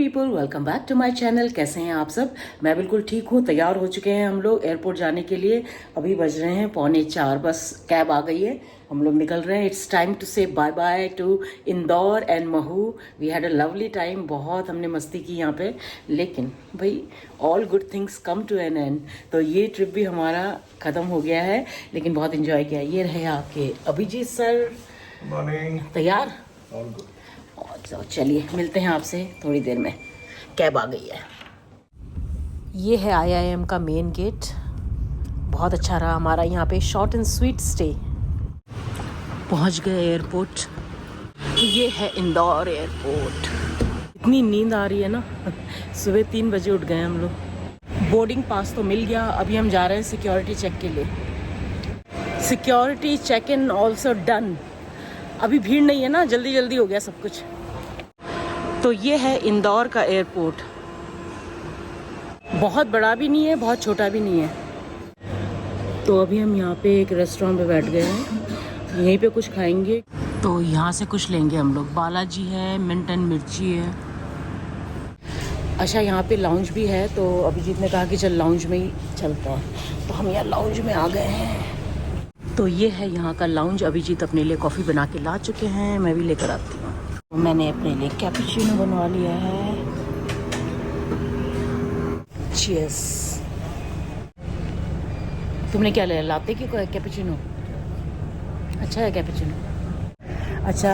People, welcome back to my channel. कैसे हैं आप सब? मैं बिल्कुल ठीक हूँ। तैयार हो चुके हैं हम लोग एयरपोर्ट जाने के लिए। अभी बज रहे हैं 3:45, बस कैब आ गई है, हम लोग निकल रहे हैं। It's time to say bye bye to Indore and Mhow. We had a lovely time, बहुत हमने मस्ती की यहाँ पे। लेकिन भाई all good things come to an end, तो ये ट्रिप भी हमारा ख़त्म हो गया है, लेकिन बहुत इन्जॉय किया। ये रहे आपके अभिजीत सर। मॉर्निंग। तैयार? All good. और चलिए मिलते हैं आपसे थोड़ी देर में। कैब आ गई है। ये है IIM का मेन गेट। बहुत अच्छा रहा हमारा यहाँ पे शॉर्ट एंड स्वीट स्टे। पहुँच गए एयरपोर्ट। ये है इंदौर एयरपोर्ट। इतनी नींद आ रही है ना सुबह 3 बजे उठ गए हम लोग। बोर्डिंग पास तो मिल गया, अभी हम जा रहे हैं सिक्योरिटी चेक के लिए। Security check in also done. अभी भीड़ नहीं है ना, जल्दी जल्दी हो गया सब कुछ। तो ये है इंदौर का एयरपोर्ट। बहुत बड़ा भी नहीं है, बहुत छोटा भी नहीं है। तो अभी हम यहाँ पे एक रेस्टोरेंट पे बैठ गए हैं, यहीं पे कुछ खाएंगे। तो यहाँ से कुछ लेंगे हम लोग। बालाजी है, मिंट एंड मिर्ची है। अच्छा, यहाँ पे लाउंज भी है, तो अभिजीत ने कहा कि चल लाउंज में ही चलते हैं। तो हम यहाँ लाउंज में आ गए हैं। तो ये है यहाँ का लाउंज। अभिजीत अपने लिए कॉफ़ी बना के ला चुके हैं, मैं भी लेकर आती हूँ। मैंने अपने लिए कैपुचिनो बनवा लिया है। चीयर्स। तुमने क्या लिया? लाते की कैपुचिनो? अच्छा है कैपुचिनो। अच्छा,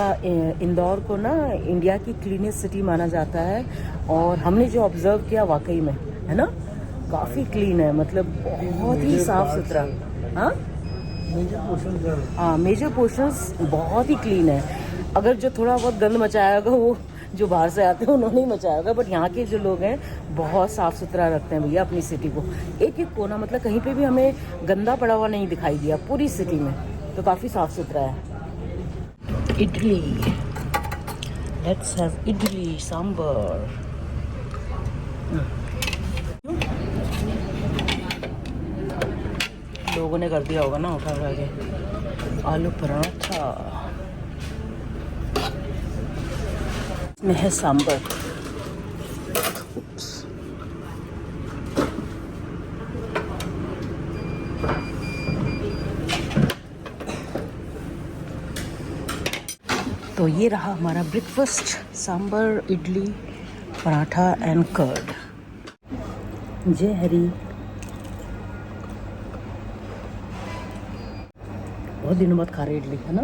इंदौर को ना इंडिया की क्लीनेस्ट सिटी माना जाता है, और हमने जो ऑब्जर्व किया वाकई में है ना, काफ़ी क्लीन है, मतलब बहुत ही साफ़ सुथरा। हाँ, मेजर पोर्शंस बहुत ही क्लीन है। अगर जो थोड़ा बहुत गंद मचाया होगा वो जो बाहर से आते हैं उन्होंने ही मचाया होगा, बट यहाँ के जो लोग हैं बहुत साफ़ सुथरा रखते हैं भैया अपनी सिटी को। एक एक कोना, मतलब कहीं पे भी हमें गंदा पड़ा हुआ नहीं दिखाई दिया पूरी सिटी में, तो काफ़ी साफ़ सुथरा है। Idli, let's have idli sambar. लोगों ने कर दिया होगा ना उठा उठा के। आलू पराठा में है सांबर। तो ये रहा हमारा breakfast, sambar, idli, paratha and curd. जय हरी। बहुत दिनों बाद खा रहे इडली, है ना।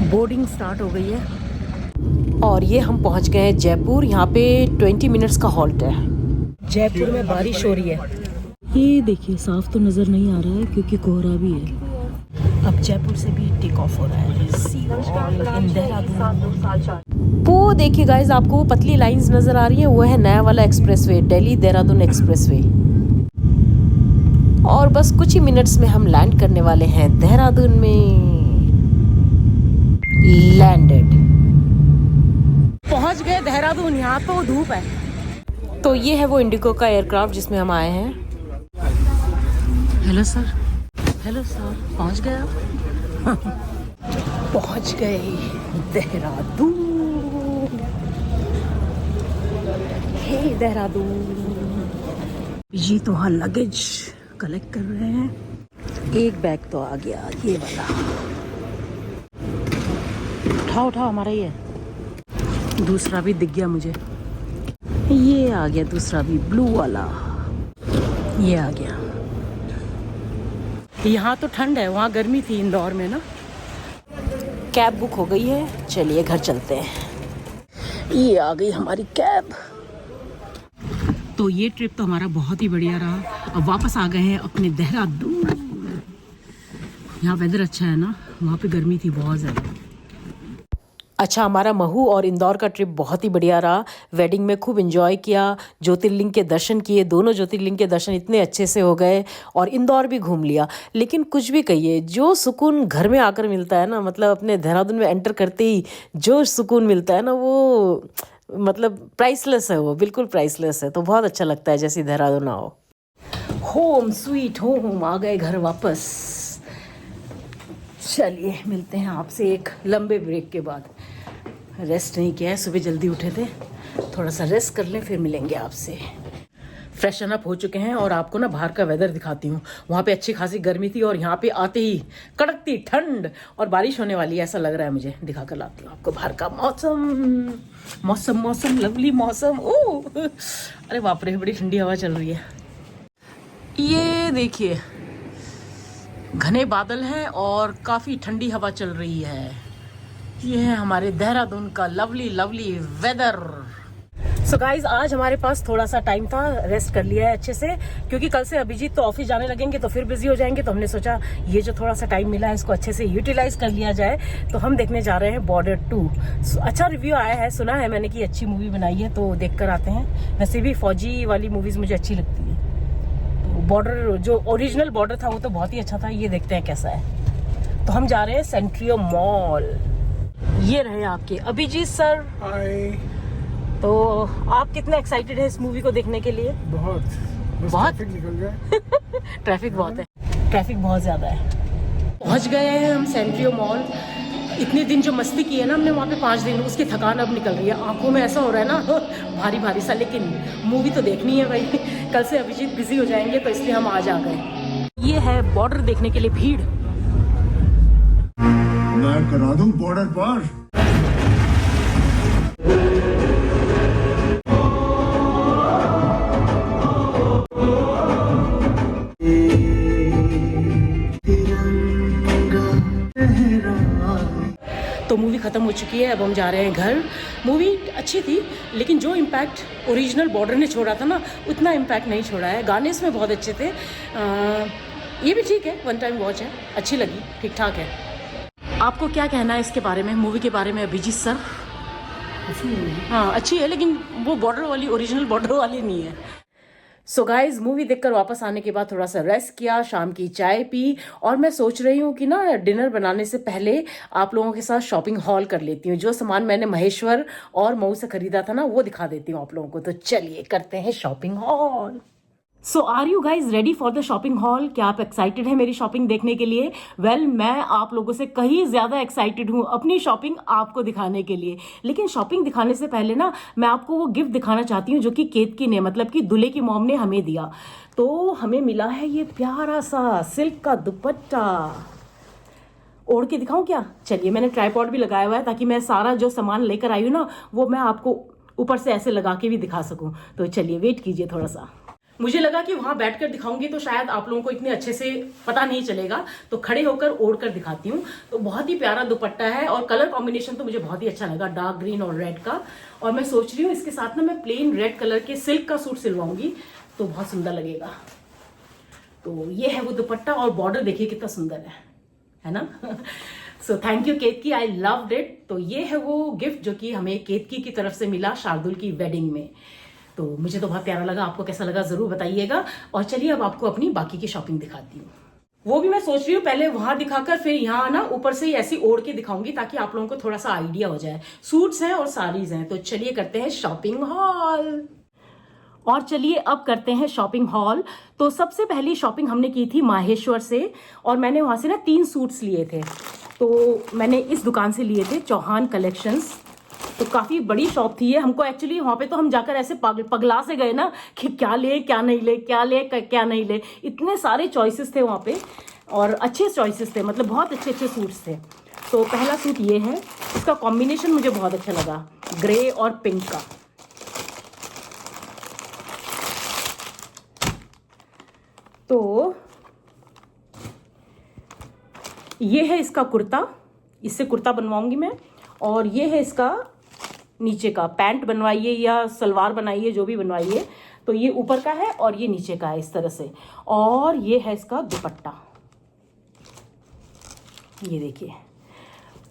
बोर्डिंग स्टार्ट हो गई है और ये हम पहुंच गए हैं जयपुर। यहाँ पे 20 मिनट्स का हॉल्ट है। जयपुर में बारिश हो रही है। ये देखिए, साफ तो नज़र नहीं आ रहा है क्योंकि कोहरा भी है। अब जयपुर से भी टेक ऑफ हो रहा है। वो देखिए गाइस, आपको वो पतली लाइंस नज़र आ रही है, वो है नया वाला एक्सप्रेसवे, दिल्ली देहरादून एक्सप्रेसवे। और बस कुछ ही मिनट्स में हम लैंड करने वाले हैं देहरादून में। लैंडेड, पहुंच गए देहरादून। यहाँ तो धूप है। तो ये है वो इंडिगो का एयरक्राफ्ट जिसमें हम आए हैं। Hello sir. हेलो सर, पहुंच गए आप? पहुंच गए देहरादून। हे देहरादून। जी तो वहाँ लगेज कलेक्ट कर रहे हैं। एक बैग तो आ गया, ये वाला। उठाओ उठाओ, हमारा ही है। दूसरा भी दिख गया मुझे, ये आ गया दूसरा भी, ब्लू वाला ये आ गया। यहाँ तो ठंड है, वहाँ गर्मी थी इंदौर में ना। कैब बुक हो गई है, चलिए घर चलते हैं। ये आ गई हमारी कैब। तो ये ट्रिप तो हमारा बहुत ही बढ़िया रहा। अब वापस आ गए हैं अपने देहरादून। यहाँ वेदर अच्छा है ना, वहाँ पे गर्मी थी बहुत ज़्यादा। अच्छा, हमारा महू और इंदौर का ट्रिप बहुत ही बढ़िया रहा। वेडिंग में खूब एंजॉय किया, ज्योतिर्लिंग के दर्शन किए, दोनों ज्योतिर्लिंग के दर्शन इतने अच्छे से हो गए, और इंदौर भी घूम लिया। लेकिन कुछ भी कहिए, जो सुकून घर में आकर मिलता है ना, मतलब अपने देहरादून में एंटर करते ही जो सुकून मिलता है ना, वो मतलब प्राइसलेस है, वो बिल्कुल प्राइसलेस है। तो बहुत अच्छा लगता है जैसे देहरादून आओ। होम स्वीट होम, आ गए घर वापस। चलिए मिलते हैं आपसे एक लंबे ब्रेक के बाद। रेस्ट नहीं किया है, सुबह जल्दी उठे थे, थोड़ा सा रेस्ट कर लें फिर मिलेंगे आपसे। फ्रेशन अप हो चुके हैं और आपको ना बाहर का वेदर दिखाती हूँ। वहाँ पे अच्छी खासी गर्मी थी और यहाँ पे आते ही कड़कती ठंड और बारिश होने वाली है, ऐसा लग रहा है मुझे। दिखा कर लाती हूँ आपको बाहर का मौसम लवली मौसम। ओह अरे बाप रे, बड़ी ठंडी हवा चल रही है। ये देखिए घने बादल हैं और काफ़ी ठंडी हवा चल रही है। ये है हमारे देहरादून का लवली वेदर। सो गाइज आज हमारे पास थोड़ा सा टाइम था, रेस्ट कर लिया है अच्छे से, क्योंकि कल से अभिजीत तो ऑफिस जाने लगेंगे तो फिर बिजी हो जाएंगे। तो हमने सोचा ये जो थोड़ा सा टाइम मिला है इसको अच्छे से यूटिलाइज कर लिया जाए। तो हम देखने जा रहे हैं बॉर्डर 2। अच्छा रिव्यू आया है, सुना है मैंने कि अच्छी मूवी बनाई है, तो देख कर आते हैं। वैसे भी फौजी वाली मूवीज मुझे अच्छी लगती है। तो बॉर्डर जो ओरिजिनल बॉर्डर था वो तो बहुत ही अच्छा था, ये देखते हैं कैसा है। तो हम जा रहे हैं सेंट्रियो मॉल। ये रहे आपके अभिजीत सर। हाय। तो आप कितने एक्साइटेड है इस मूवी को देखने के लिए? बहुत ट्रैफिक निकल जाए। ट्रैफिक बहुत है, ट्रैफिक बहुत ज्यादा है। पहुंच गए हैं हम सेंट्रियो मॉल। इतने दिन जो मस्ती की है ना हमने वहाँ पे 5 दिन, उसकी थकान अब निकल रही है। आंखों में ऐसा हो रहा है ना भारी भारी सा, लेकिन मूवी तो देखनी है भाई। कल से अभिजीत बिजी हो जाएंगे तो इसलिए हम आज आ गए। ये है बॉर्डर देखने के लिए भीड़। मैं करा दूं बॉर्डर पार। तो मूवी ख़त्म हो चुकी है, अब हम जा रहे हैं घर। मूवी अच्छी थी लेकिन जो इम्पैक्ट ओरिजिनल बॉर्डर ने छोड़ा था ना उतना इम्पैक्ट नहीं छोड़ा है। गाने इसमें बहुत अच्छे थे। ये भी ठीक है, 1 टाइम वॉच है, अच्छी लगी, ठीक ठाक है। आपको क्या कहना है इसके बारे में, मूवी के बारे में अभिजीत सर? हाँ अच्छी है, लेकिन वो बॉर्डर वाली ओरिजिनल बॉर्डर वाली नहीं है। सो गाइज मूवी देखकर वापस आने के बाद थोड़ा सा रेस्ट किया, शाम की चाय पी, और मैं सोच रही हूँ कि ना डिनर बनाने से पहले आप लोगों के साथ शॉपिंग हॉल कर लेती हूँ। जो सामान मैंने महेश्वर और मऊ से खरीदा था ना वो दिखा देती हूँ आप लोगों को। तो चलिए करते हैं shopping hall. So are you guys ready for the shopping hall? क्या आप एक्साइटेड हैं मेरी शॉपिंग देखने के लिए? वेल मैं आप लोगों से कहीं ज़्यादा एक्साइटेड हूँ अपनी शॉपिंग आपको दिखाने के लिए। लेकिन शॉपिंग दिखाने से पहले ना मैं आपको वो गिफ्ट दिखाना चाहती हूँ जो कि केतकी ने, मतलब कि दूल्हे की मॉम ने हमें दिया। तो हमें मिला है ये प्यारा सा सिल्क का दुपट्टा। ओढ़ के दिखाऊं क्या? चलिए, मैंने ट्राइपॉड भी लगाया हुआ है ताकि मैं सारा जो सामान लेकर आई हूँ ना वो मैं आपको ऊपर से ऐसे लगा के भी दिखा सकूं। तो चलिए वेट कीजिए थोड़ा सा। मुझे लगा कि वहां बैठकर दिखाऊंगी तो शायद आप लोगों को इतने अच्छे से पता नहीं चलेगा, तो खड़े होकर ओढ़ कर दिखाती हूँ। तो बहुत ही प्यारा दुपट्टा है और कलर कॉम्बिनेशन तो मुझे बहुत ही अच्छा लगा, डार्क ग्रीन और रेड का। और मैं सोच रही हूँ इसके साथ ना मैं प्लेन रेड कलर के सिल्क का सूट सिलवाऊंगी तो बहुत सुंदर लगेगा। तो ये है वो दुपट्टा और बॉर्डर देखिए कितना सुंदर है ना? So thank you Ketaki, I loved it. तो ये है वो गिफ्ट जो कि हमें केतकी की तरफ से मिला शार्दुल की वेडिंग में। तो मुझे तो बहुत प्यारा लगा, आपको कैसा लगा जरूर बताइएगा। और चलिए अब आपको अपनी बाकी की शॉपिंग दिखाती हूँ। वो भी मैं सोच रही हूँ पहले वहां दिखाकर फिर यहाँ ना ऊपर से ही ऐसी ओढ़ के दिखाऊंगी ताकि आप लोगों को थोड़ा सा आइडिया हो जाए। सूट्स हैं और साड़ीज हैं। तो चलिए करते हैं शॉपिंग हॉल। और चलिए अब करते हैं शॉपिंग हॉल। तो सबसे पहली शॉपिंग हमने की थी माहेश्वर से और मैंने वहां से ना 3 सूट्स लिए थे। तो मैंने इस दुकान से लिए थे, चौहान कलेक्शंस। तो काफ़ी बड़ी शॉप थी ये। हमको एक्चुअली वहाँ पे तो हम जाकर ऐसे पगला से गए ना कि क्या ले क्या नहीं ले, क्या ले क्या नहीं ले। इतने सारे चॉइसेस थे वहाँ पे और अच्छे चॉइसेस थे, मतलब बहुत अच्छे अच्छे सूट्स थे। तो पहला सूट ये है, इसका कॉम्बिनेशन मुझे बहुत अच्छा लगा, ग्रे और पिंक का। तो ये है इसका कुर्ता, इससे कुर्ता बनवाऊंगी मैं। और ये है इसका नीचे का पैंट, बनवाइए या सलवार बनाइए जो भी बनवाइए। तो ये ऊपर का है और ये नीचे का है इस तरह से। और ये है इसका दुपट्टा, ये देखिए।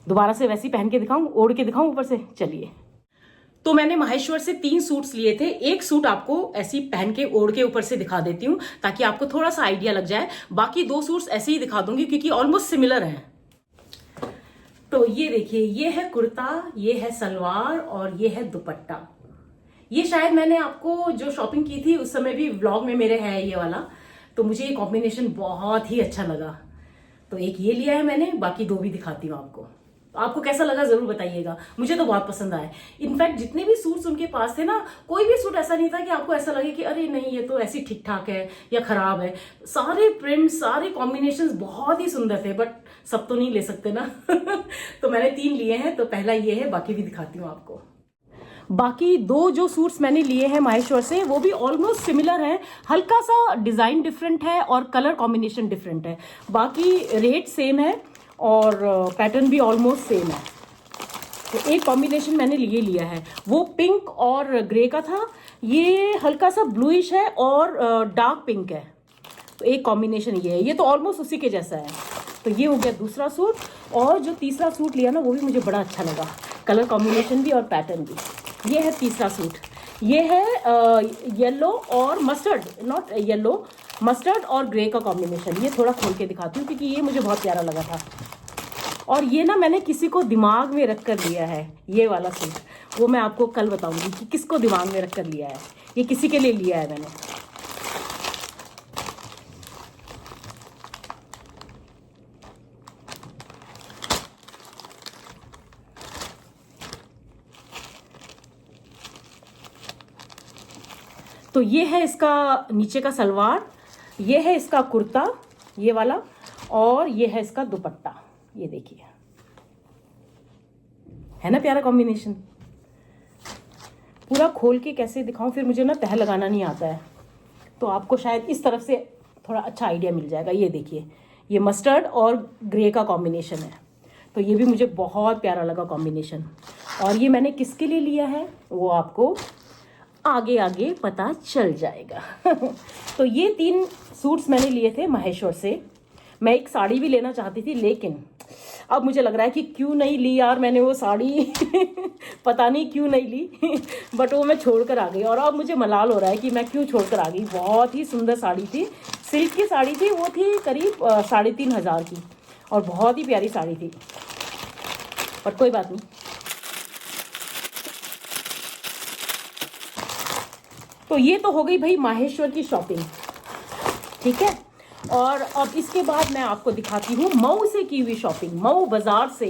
दोबारा से वैसे ही पहन के दिखाऊं, ओढ़ के दिखाऊं ऊपर से? चलिए। तो मैंने माहेश्वर से 3 सूट्स लिए थे। एक सूट आपको ऐसी पहन के ओढ़ के ऊपर से दिखा देती हूँ ताकि आपको थोड़ा सा आइडिया लग जाए। बाकी 2 सूट्स ऐसे ही दिखा दूंगी क्योंकि ऑलमोस्ट सिमिलर हैं। तो ये देखिए, ये है कुर्ता, ये है सलवार और ये है दुपट्टा। ये शायद मैंने आपको जो शॉपिंग की थी उस समय भी व्लॉग में मेरे है ये वाला। तो मुझे ये कॉम्बिनेशन बहुत ही अच्छा लगा। तो एक ये लिया है मैंने, बाकी 2 भी दिखाती हूँ आपको। आपको कैसा लगा जरूर बताइएगा, मुझे तो बहुत पसंद आया। इनफैक्ट जितने भी सूट्स उनके पास थे ना, कोई भी सूट ऐसा नहीं था कि आपको ऐसा लगे कि अरे नहीं ये तो ऐसी ठीक ठाक है या खराब है। सारे प्रिंट्स, सारे कॉम्बिनेशंस बहुत ही सुंदर थे, बट सब तो नहीं ले सकते ना तो मैंने 3 लिए हैं, तो पहला ये है, बाकी भी दिखाती हूँ आपको। बाकी 2 जो सूट्स मैंने लिए हैं माहेश्वर से, वो भी ऑलमोस्ट सिमिलर हैं, हल्का सा डिजाइन डिफरेंट है और कलर कॉम्बिनेशन डिफरेंट है। बाकी रेट सेम है और पैटर्न भी ऑलमोस्ट सेम है। तो एक कॉम्बिनेशन मैंने लिया है, वो पिंक और ग्रे का था, ये हल्का सा ब्लूइश है और डार्क पिंक है। तो एक कॉम्बिनेशन ये है, ये तो ऑलमोस्ट उसी के जैसा है। तो ये हो गया दूसरा सूट, और जो तीसरा सूट लिया ना वो भी मुझे बड़ा अच्छा लगा, कलर कॉम्बिनेशन भी और पैटर्न भी। ये है तीसरा सूट, ये है येलो और मस्टर्ड, नॉट येलो, मस्टर्ड और ग्रे का कॉम्बिनेशन। ये थोड़ा खोल के दिखाती हूँ क्योंकि ये मुझे बहुत प्यारा लगा था। और ये ना मैंने किसी को दिमाग में रख कर लिया है, ये वाला सूट, वो मैं आपको कल बताऊंगी कि किसको दिमाग में रख कर लिया है। ये किसी के लिए लिया है मैंने। तो ये है इसका नीचे का सलवार, ये है इसका कुर्ता ये वाला, और ये है इसका दुपट्टा। ये देखिए, है ना प्यारा कॉम्बिनेशन। पूरा खोल के कैसे दिखाऊं, फिर मुझे ना तह लगाना नहीं आता है, तो आपको शायद इस तरफ से थोड़ा अच्छा आइडिया मिल जाएगा। ये देखिए, ये मस्टर्ड और ग्रे का कॉम्बिनेशन है, तो ये भी मुझे बहुत प्यारा लगा कॉम्बिनेशन। और ये मैंने किसके लिए लिया है वो आपको आगे आगे पता चल जाएगा तो ये 3 सूट्स मैंने लिए थे माहेश्वर से। मैं एक साड़ी भी लेना चाहती थी, लेकिन अब मुझे लग रहा है कि क्यों नहीं ली यार मैंने वो साड़ी पता नहीं क्यों नहीं ली बट वो मैं छोड़ कर आ गई, और अब मुझे मलाल हो रहा है कि मैं क्यों छोड़ कर आ गई। बहुत ही सुंदर साड़ी थी, सिल्क की साड़ी थी, वो थी करीब 3,500 की, और बहुत ही प्यारी साड़ी थी, पर कोई बात नहीं। तो ये तो हो गई भाई माहेश्वर की शॉपिंग, ठीक है। और अब इसके बाद मैं आपको दिखाती हूँ मऊ से की हुई शॉपिंग, मऊ बाजार से।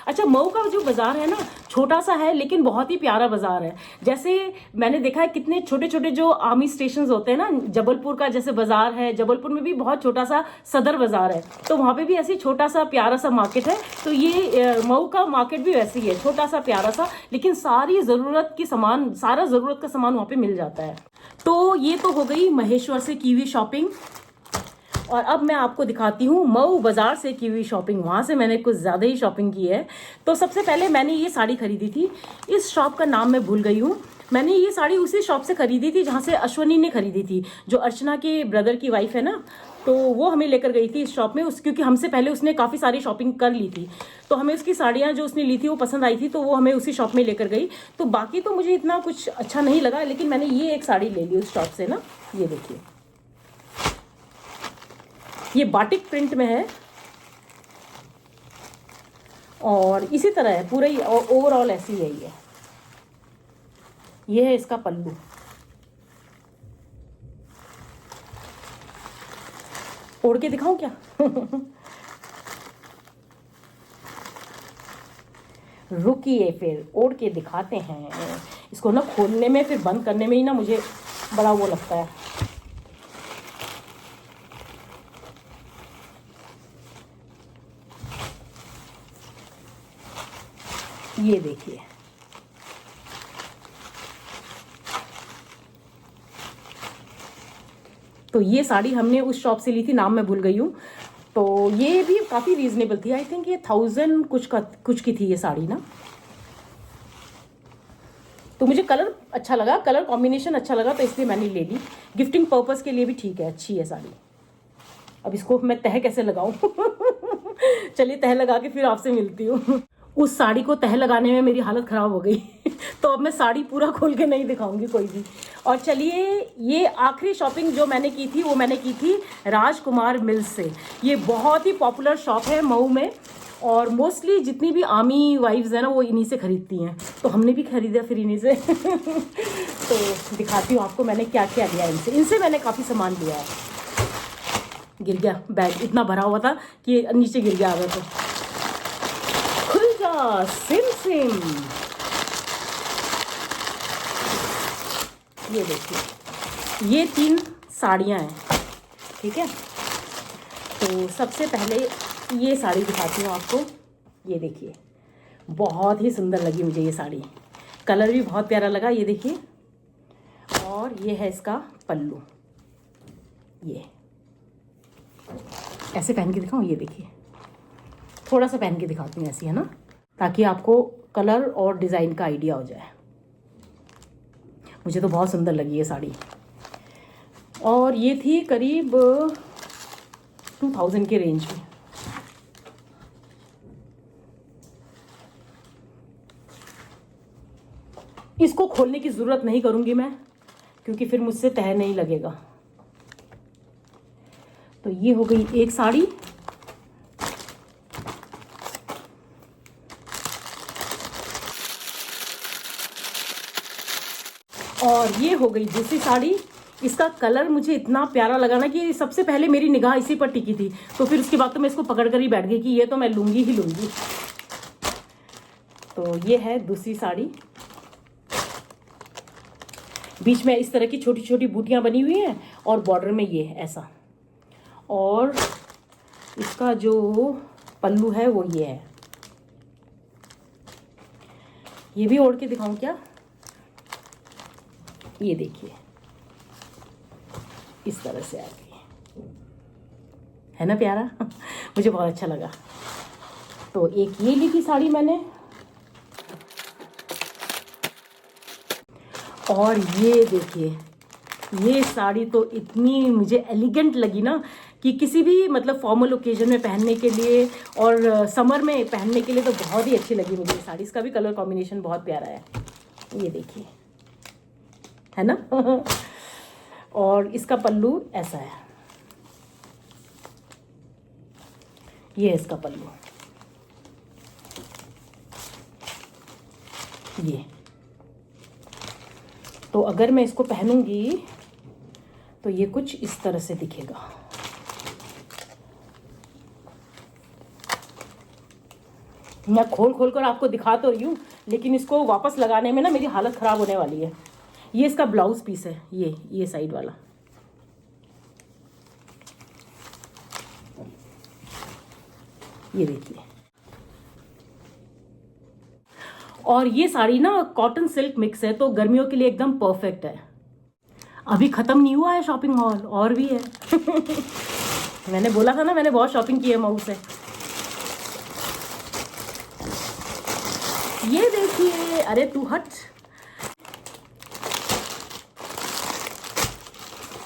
अच्छा, मऊ का जो बाजार है ना, छोटा सा है लेकिन बहुत ही प्यारा बाजार है। जैसे मैंने देखा है कितने छोटे छोटे जो आर्मी स्टेशन होते हैं ना, जबलपुर का जैसे बाजार है, जबलपुर में भी बहुत छोटा सा सदर बाजार है, तो वहाँ पे भी ऐसी छोटा सा प्यारा सा मार्केट है। तो ये मऊ का मार्केट भी वैसे ही है, छोटा सा प्यारा सा, लेकिन सारी जरूरत की सामान, सारा जरूरत का सामान वहाँ पे मिल जाता है। तो ये तो हो गई महेश्वर से की हुई शॉपिंग, और अब मैं आपको दिखाती हूँ मऊ बाजार से की हुई शॉपिंग। वहाँ से मैंने कुछ ज़्यादा ही शॉपिंग की है। तो सबसे पहले मैंने ये साड़ी खरीदी थी, इस शॉप का नाम मैं भूल गई हूँ। मैंने ये साड़ी उसी शॉप से खरीदी थी जहाँ से अश्वनी ने खरीदी थी, जो अर्चना के ब्रदर की वाइफ है ना, तो वो हमें लेकर गई थी इस शॉप में। क्योंकि हमसे पहले उसने काफ़ी सारी शॉपिंग कर ली थी, तो हमें उसकी साड़ियाँ जो उसने ली थी वो पसंद आई थी, तो वो हमें उसी शॉप में लेकर गई। तो बाकी तो मुझे इतना कुछ अच्छा नहीं लगा, लेकिन मैंने ये एक साड़ी ले ली उस शॉप से ना। ये देखिए, ये बाटिक प्रिंट में है और इसी तरह है पूरा ही, ओवरऑल ऐसी है ये है इसका पल्लू। ओढ़ के दिखाऊं क्या रुकिए, फिर ओढ़ के दिखाते हैं इसको ना। खोलने में फिर बंद करने में ही ना मुझे बड़ा वो लगता है। ये देखिए, तो ये साड़ी हमने उस शॉप से ली थी, नाम मैं भूल गई हूँ। तो ये भी काफ़ी रीजनेबल थी, आई थिंक ये 1000 कुछ की थी ये साड़ी ना। तो मुझे कलर अच्छा लगा, कलर कॉम्बिनेशन अच्छा लगा, तो इसलिए मैंने ले ली। गिफ्टिंग पर्पस के लिए भी ठीक है, अच्छी है साड़ी। अब इसको मैं तह कैसे लगाऊं चलिए तह लगा के फिर आपसे मिलती हूँ। उस साड़ी को तह लगाने में मेरी हालत ख़राब हो गई तो अब मैं साड़ी पूरा खोल के नहीं दिखाऊंगी कोई भी। और चलिए, ये आखिरी शॉपिंग जो मैंने की थी वो मैंने की थी राजकुमार मिल्स से। ये बहुत ही पॉपुलर शॉप है मऊ में, और मोस्टली जितनी भी आर्मी वाइफ्स हैं ना वो इन्हीं से खरीदती हैं, तो हमने भी खरीदा फिर इन्हीं से तो दिखाती हूँ आपको मैंने क्या क्या लिया इनसे मैंने काफ़ी सामान लिया है। गिर गया बैग, इतना भरा हुआ था कि नीचे गिर गया। अगर तो खुल जा या सिम सिम, ये देखिए ये 3 साड़ियाँ हैं, ठीक है। तो सबसे पहले ये साड़ी दिखाती हूँ आपको। ये देखिए बहुत ही सुंदर लगी मुझे ये साड़ी, कलर भी बहुत प्यारा लगा, ये देखिए। और ये है इसका पल्लू, ये ऐसे पहन के दिखाऊँ, ये देखिए थोड़ा सा पहन के दिखाती हूँ ऐसी, है ना, ताकि आपको कलर और डिज़ाइन का आइडिया हो जाए। मुझे तो बहुत सुंदर लगी ये साड़ी, और ये थी करीब 2000 के रेंज में। इसको खोलने की ज़रूरत नहीं करूँगी मैं, क्योंकि फिर मुझसे तह नहीं लगेगा। तो ये हो गई एक साड़ी, और ये हो गई दूसरी साड़ी। इसका कलर मुझे इतना प्यारा लगा ना कि सबसे पहले मेरी निगाह इसी पर टिकी थी, तो फिर उसके बाद तो मैं इसको पकड़ कर ही बैठ गई कि ये तो मैं लूँगी ही लूँगी। तो ये है दूसरी साड़ी, बीच में इस तरह की छोटी छोटी बूटियाँ बनी हुई हैं और बॉर्डर में ये ऐसा, और इसका जो पल्लू है वो ये है। ये भी ओढ़ के दिखाऊं क्या? ये देखिए इस तरह से आ गई, है ना प्यारा मुझे बहुत अच्छा लगा। तो एक ये ली थी साड़ी मैंने, और ये देखिए ये साड़ी तो इतनी मुझे एलिगेंट लगी ना कि किसी भी मतलब फॉर्मल ओकेजन में पहनने के लिए और समर में पहनने के लिए तो बहुत ही अच्छी लगी मुझे ये साड़ी। इसका भी कलर कॉम्बिनेशन बहुत प्यारा है, ये देखिए, है ना और इसका पल्लू ऐसा है, ये है इसका पल्लू, ये। तो अगर मैं इसको पहनूंगी तो ये कुछ इस तरह से दिखेगा। मैं खोल खोल कर आपको दिखा तो रही हूँ, लेकिन इसको वापस लगाने में ना मेरी हालत ख़राब होने वाली है। ये इसका ब्लाउज पीस है, ये साइड वाला। ये देखिए, और ये साड़ी ना कॉटन सिल्क मिक्स है, तो गर्मियों के लिए एकदम परफेक्ट है। अभी ख़त्म नहीं हुआ है शॉपिंग हॉल, और भी है मैंने बोला था ना मैंने बहुत शॉपिंग की है मऊ से। ये देखिए, अरे तू हट,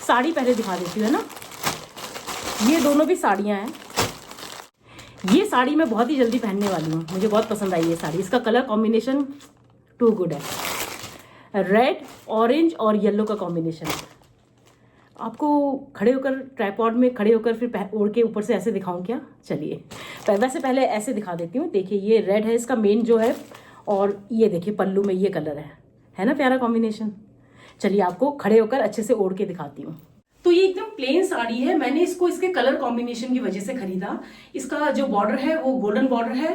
साड़ी पहले दिखा देती हूँ, है ना। ये दोनों भी साड़ियाँ हैं। ये साड़ी मैं बहुत ही जल्दी पहनने वाली हूँ, मुझे बहुत पसंद आई ये साड़ी। इसका कलर कॉम्बिनेशन टू गुड है, रेड ऑरेंज और येलो का कॉम्बिनेशन है। आपको खड़े होकर ट्राइपॉड में खड़े होकर फिर ओढ़ के ऊपर से ऐसे दिखाऊं क्या? चलिए वैसे पहले ऐसे दिखा देती हूँ। देखिए ये रेड है इसका मेन जो है, और ये देखिए पल्लू में ये कलर है ना प्यारा कॉम्बिनेशन। चलिए आपको खड़े होकर अच्छे से ओढ़ के दिखाती हूँ। तो ये एकदम प्लेन साड़ी है, मैंने इसको इसके कलर कॉम्बिनेशन की वजह से खरीदा। इसका जो बॉर्डर है वो गोल्डन बॉर्डर है,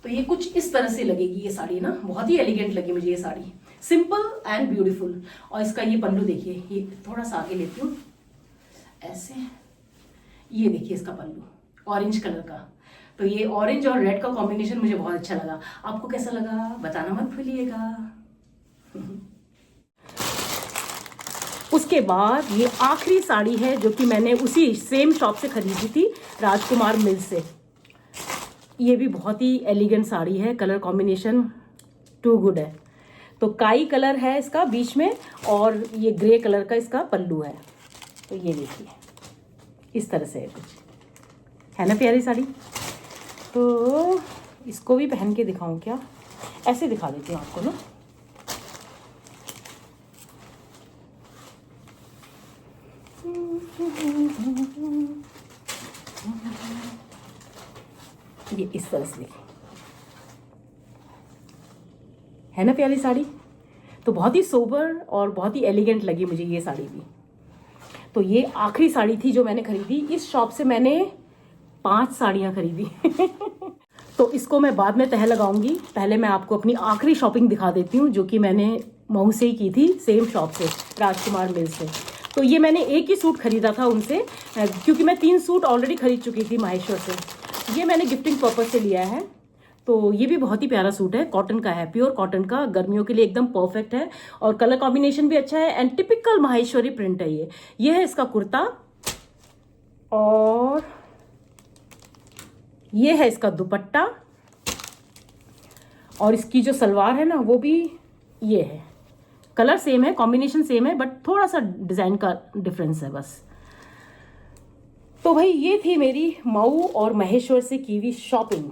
तो ये कुछ इस तरह से लगेगी ये साड़ी ना, बहुत ही एलिगेंट लगी मुझे ये साड़ी, सिंपल एंड ब्यूटीफुल। और इसका ये पल्लू देखिए, ये थोड़ा सा आगे लेती हूँ ऐसे, ये देखिए इसका पल्लू ऑरेंज कलर का। तो ये ऑरेंज और रेड का कॉम्बिनेशन मुझे बहुत अच्छा लगा। आपको कैसा लगा बताना मत भूलिएगा। उसके बाद ये आखिरी साड़ी है जो कि मैंने उसी सेम शॉप से खरीदी थी, राजकुमार मिल से। ये भी बहुत ही एलिगेंट साड़ी है, कलर कॉम्बिनेशन टू गुड है। तो काई कलर है इसका बीच में, और ये ग्रे कलर का इसका पल्लू है। तो ये देखिए इस तरह से है कुछ, है ना प्यारी साड़ी। तो इसको भी पहन के दिखाऊं क्या? ऐसे दिखा देती हूँ आपको ना। ये इस तरह से देखिए, है ना प्यारी साड़ी। तो बहुत ही सोबर और बहुत ही एलिगेंट लगी मुझे ये साड़ी भी। तो ये आखिरी साड़ी थी जो मैंने खरीदी। इस शॉप से मैंने 5 साड़ियाँ खरीदी तो इसको मैं बाद में तह लगाऊंगी। पहले मैं आपको अपनी आखिरी शॉपिंग दिखा देती हूँ, जो कि मैंने मऊ से ही की थी, सेम शॉप से, राजकुमार मिल से। तो ये मैंने एक ही सूट खरीदा था उनसे, क्योंकि मैं 3 सूट ऑलरेडी खरीद चुकी थी माहेश्वर से। ये मैंने गिफ्टिंग पर्पज से लिया है। तो ये भी बहुत ही प्यारा सूट है, कॉटन का है, प्योर कॉटन का, गर्मियों के लिए एकदम परफेक्ट है और कलर कॉम्बिनेशन भी अच्छा है एंड टिपिकल माहेश्वरी प्रिंट है ये है इसका कुर्ता और ये है इसका दुपट्टा और इसकी जो सलवार है ना वो भी ये है। कलर सेम है, कॉम्बिनेशन सेम है, बट थोड़ा सा डिजाइन का डिफरेंस है बस। तो भाई ये थी मेरी मऊ और महेश्वर से की हुई शॉपिंग।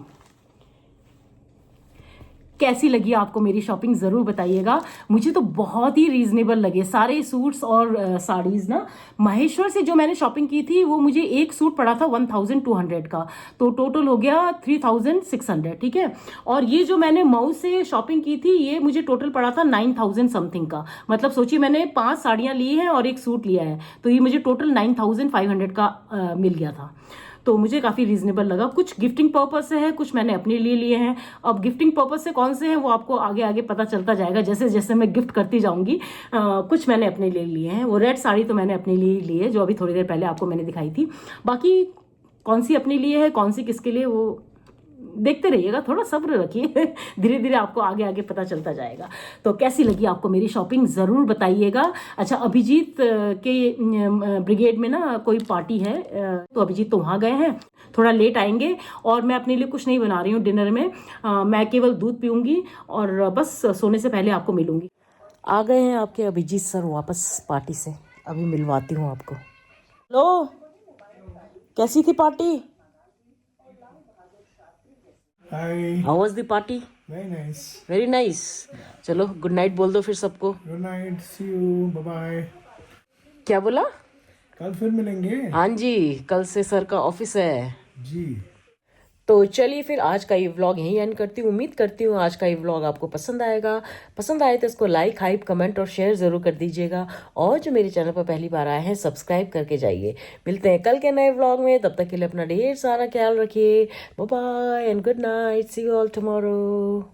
कैसी लगी आपको मेरी शॉपिंग ज़रूर बताइएगा। मुझे तो बहुत ही रीजनेबल लगे सारे सूट्स और साड़ीज़ ना। महेश्वर से जो मैंने शॉपिंग की थी वो मुझे एक सूट पड़ा था 1200 का, तो टोटल हो गया 3600, ठीक है। और ये जो मैंने मऊ से शॉपिंग की थी ये मुझे टोटल पड़ा था 9000 समथिंग का। मतलब सोचिए मैंने 5 साड़ियाँ ली हैं और एक सूट लिया है, तो ये मुझे टोटल 9500 का मिल गया था। तो मुझे काफ़ी रीजनेबल लगा। कुछ गिफ्टिंग पर्पज से है, कुछ मैंने अपने लिए लिए हैं। अब गिफ्टिंग पर्पज से कौन से हैं वो आपको आगे आगे पता चलता जाएगा जैसे जैसे मैं गिफ्ट करती जाऊंगी। कुछ मैंने अपने लिए लिए हैं। वो रेड साड़ी तो मैंने अपने लिए ली है जो अभी थोड़ी देर पहले आपको मैंने दिखाई थी। बाकी कौन सी अपने लिए है, कौन सी किसके लिए, वो देखते रहिएगा, थोड़ा सब्र रखिए धीरे धीरे आपको आगे आगे पता चलता जाएगा। तो कैसी लगी आपको मेरी शॉपिंग ज़रूर बताइएगा। अच्छा, अभिजीत के ब्रिगेड में ना कोई पार्टी है, तो अभिजीत तो वहाँ गए हैं, थोड़ा लेट आएंगे और मैं अपने लिए कुछ नहीं बना रही हूँ डिनर में। मैं केवल दूध पीऊँगी और बस सोने से पहले आपको मिलूँगी। आ गए हैं आपके अभिजीत सर वापस पार्टी से, अभी मिलवाती हूँ आपको। हेलो, कैसी थी party? Hi. How was the party? Very nice. Very nice. चलो गुड नाइट बोल दो फिर सबको। Good night. See you. Bye bye. क्या बोला? कल फिर मिलेंगे। हाँ जी, कल से सर का ऑफिस है जी। तो चलिए फिर आज का ये व्लॉग यहीं एंड करती हूँ। उम्मीद करती हूँ आज का ये व्लॉग आपको पसंद आएगा। पसंद आए तो इसको लाइक, हाइप, कमेंट और शेयर ज़रूर कर दीजिएगा। और जो मेरे चैनल पर पहली बार आए हैं सब्सक्राइब करके जाइए। मिलते हैं कल के नए व्लॉग में, तब तक के लिए अपना ढेर सारा ख्याल रखिए। Bye bye and good night. See you all tomorrow.